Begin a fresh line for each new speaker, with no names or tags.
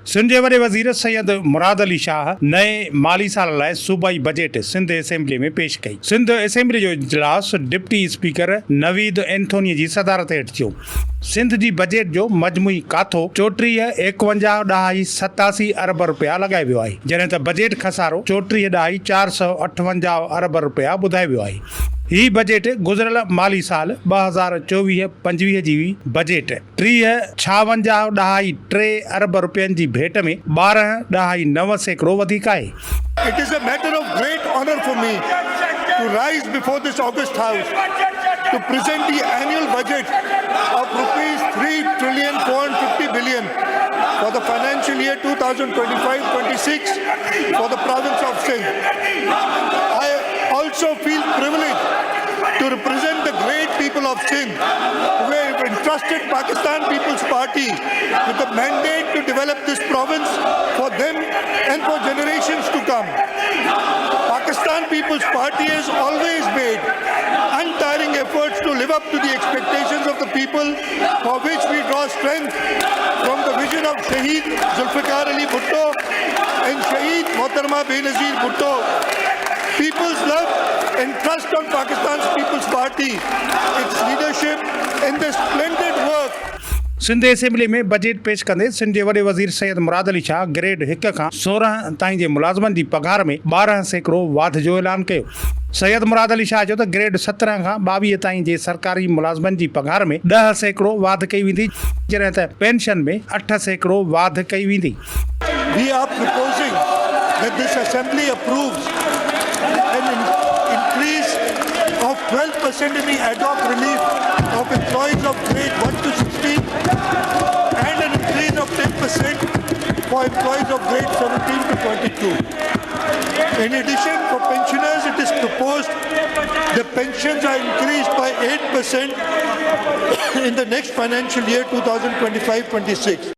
सिंध जे वॾे वज़ीर सैयद मुराद अली शाह नए माली साल लाइ सूबाई बजट सिंध असेंबली में पेश कई। सिंध असेंबली जो इजलास डिप्टी स्पीकर नवीद एंथोनी जी सदारत हेठि थियो। सिंध जी बजट जो मजमूई काथो 34.5187 अरब रुपया लॻाए वियो आहे, जॾहिं त बजट खसारो 34.458 अरब रुपया ॿुधायो वियो आहे। ही बजट गुज़िरियल माली साल 2024-25 जी बजट 53.53 अरब रुपयनि जी भेट में 12.9% वधीक आहे।
It is a matter of great honor for me to rise before this august house to present the annual budget of rupees 3,450 billion for the financial year 2025-26 for the province of Sindh. I also feel privileged to represent the great people of Sindh who have entrusted Pakistan People's Party with the mandate to develop this province for them and for generations to come. Pakistan People's Party has always made untiring efforts to live up to the expectations of the people, for which we draw strength from the vision of Shaheed Zulfikar Ali Bhutto and Shaheed Mohtarama Benazir Bhutto. People's love and trust on Pakistan's People's Party, its leadership and the splendid work.
Sindh assembly में budget पेश कंदे सिंध जे वॾे वज़ीर Syed Murad Ali Shah grade 1 खां 16 ताईं जे मुलाज़मनि जी पघार में 12% वाध जो ऐलान कयो। सैयद मुराद अली शाह जो त ग्रेड 17 खां 22 ताईं जे सरकारी मुलाज़मनि जी पघार में 10% वाध कई वेंदी, जॾहिं त पेंशन में 8% वाध कई वेंदी।
We are proposing that this assembly approves an increase of 12% in the ad hoc relief of employees of grade 1 to 16 and an increase of 10% for employees of grade 17 to 22. In addition, for pensioners, it is proposed the pensions are increased by 8% in the next financial year 2025-26.